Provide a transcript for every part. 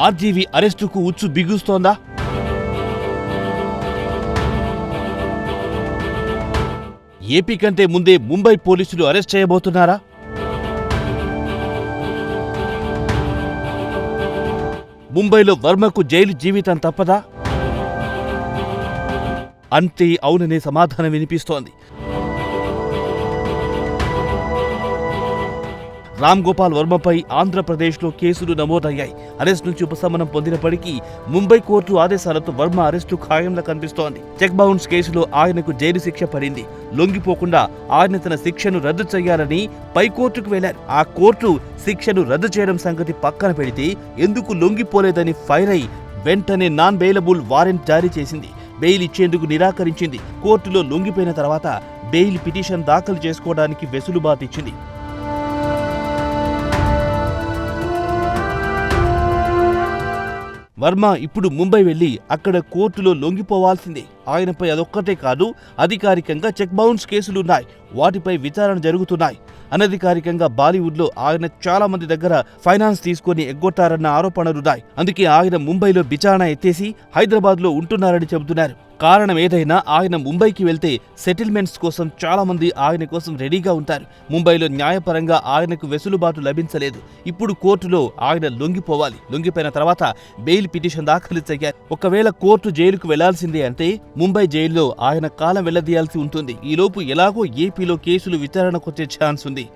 RGV అరెస్టుకు ఉచ్చు బిగుస్తోందా? AP కంటే ముందే ముంబై పోలీసులు అరెస్ట్ చేయబోతున్నారా? ముంబైలో వర్మకు జైలు జీవితం తప్పదా? అంతే అవుననే సమాధానం వినిపిస్తోంది. రామ్ గోపాల్ వర్మపై ఆంధ్రప్రదేశ్లో కేసులు నమోదయ్యాయి. అరెస్ట్ నుంచి ఉపశమనం పొందినప్పటికీ ముంబై కోర్టు ఆదేశాలతో వర్మ అరెస్టు ఖాయంలా కనిపిస్తోంది. చెక్ బౌన్స్ కేసులో ఆయనకు జైలు శిక్ష పడింది. లొంగిపోకుండా ఆయన తన శిక్షను రద్దు చేయాలని పైకోర్టుకు వెళ్లారు. ఆ కోర్టు శిక్షను రద్దు చేయడం సంగతి పక్కన పెడితే ఎందుకు లొంగిపోలేదని ఫైర్ అయి వెంటనే నాన్ బెయిలబుల్ వారెంట్ జారీ చేసింది. బెయిల్ ఇచ్చేందుకు నిరాకరించింది. కోర్టులో లొంగిపోయిన తర్వాత బెయిల్ పిటిషన్ దాఖలు చేసుకోవడానికి వెసులుబాటు ఇచ్చింది. వర్మ ఇప్పుడు ముంబై వెళ్లి అక్కడ కోర్టులో లొంగిపోవాల్సిందే. ఆయనపై అదొక్కటే కాదు, అధికారికంగా చెక్ బౌన్స్ కేసులున్నాయి. వాటిపై విచారణ జరుగుతున్నాయి. అనధికారికంగా బాలీవుడ్లో ఆయన చాలా మంది దగ్గర ఫైనాన్స్ తీసుకుని ఎగ్గొట్టారన్న ఆరోపణలున్నాయి. అందుకే ఆయన ముంబైలో విచారణ ఎత్తేసి హైదరాబాద్లో ఉంటున్నారని చెబుతున్నారు. కారణం ఏదైనా ఆయన ముంబైకి వెళ్తే సెటిల్మెంట్స్ కోసం చాలా మంది ఆయన కోసం రెడీగా ఉంటారు. ముంబైలో న్యాయపరంగా ఆయనకు వెసులుబాటు లభించలేదు. ఇప్పుడు కోర్టులో ఆయన లొంగిపోవాలి. లొంగిపోయిన తర్వాత బెయిల్ పిటిషన్ దాఖలు చేయాలి. ఒకవేళ కోర్టు జైలుకు వెళ్లాల్సిందే అంటే ముంబై జైల్లో ఆయన కాలం వెళ్లదీయాల్సి ఉంటుంది. ఈలోపు ఎలాగో ఏపీలో కేసులు విచారణకొచ్చే ఛాన్స్ ఉంది.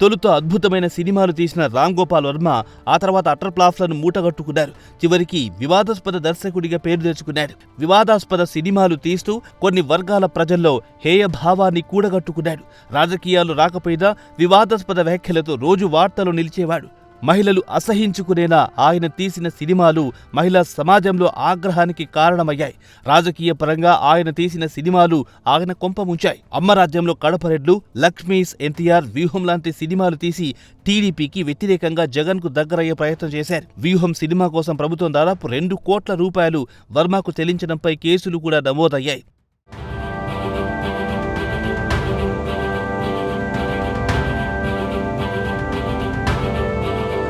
తొలుత అద్భుతమైన సినిమాలు తీసిన రామ్ గోపాల్ వర్మ ఆ తర్వాత అటర్ ఫ్లాప్లను మూటగట్టుకున్నారు. చివరికి వివాదాస్పద దర్శకుడిగా పేరు తెచ్చుకున్నారు. వివాదాస్పద సినిమాలు తీస్తూ కొన్ని వర్గాల ప్రజల్లో హేయభావాన్ని కూడగట్టుకున్నాడు. రాజకీయాలు రాకపోయినా వివాదాస్పద వ్యాఖ్యలతో రోజు వార్తలు నిలిచేవాడు. మహిళలు అసహించుకునేలా ఆయన తీసిన సినిమాలు మహిళా సమాజంలో ఆగ్రహానికి కారణమయ్యాయి. రాజకీయ పరంగా ఆయన తీసిన సినిమాలు ఆయన కొంపముంచాయి. అమ్మరాజ్యంలో కడపరెడ్లు, లక్ష్మీస్, ఎన్టీఆర్, వ్యూహం లాంటి సినిమాలు తీసి టీడీపీకి వ్యతిరేకంగా జగన్ కు దగ్గరయ్యే ప్రయత్నం చేశారు. వ్యూహం సినిమా కోసం ప్రభుత్వం దాదాపు 2 కోట్ల రూపాయలు వర్మకు చెల్లించడంపై కేసులు కూడా నమోదయ్యాయి.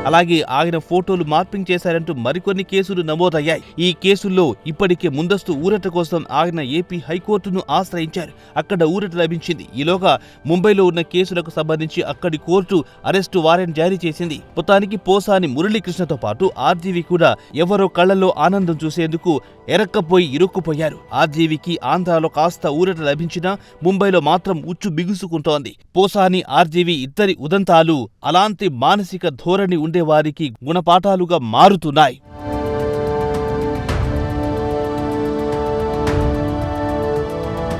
అలాగే ఆయన ఫోటోలు మార్పింగ్ చేశారంటూ మరికొన్ని కేసులు నమోదయ్యాయి. ఈ కేసుల్లో ఇప్పటికే ముందస్తు ఊరట కోసం ఆయన ఏపీ హైకోర్టును ఆశ్రయించారు. అక్కడ ఊరట లభించింది. ఈలోగా ముంబైలో ఉన్న కేసులకు సంబంధించి అక్కడి కోర్టు అరెస్టు వారెంట్ జారీ చేసింది. మొత్తానికి పోసాని మురళీకృష్ణతో పాటు ఆర్జీవీ కూడా ఎవరో కళ్లలో ఆనందం చూసేందుకు ఎరక్కపోయి ఇరుక్కుపోయారు. ఆర్జీవీకి ఆంధ్రాలో కాస్త ఊరట లభించినా ముంబైలో మాత్రం ఉచ్చు బిగుసుకుంటోంది. పోసాని, ఆర్జీవీ ఇద్దరి ఉదంతాలు అలాంటి మానసిక ధోరణి ఉండేవారికి గుణపాఠాలుగా మారుతున్నాయి.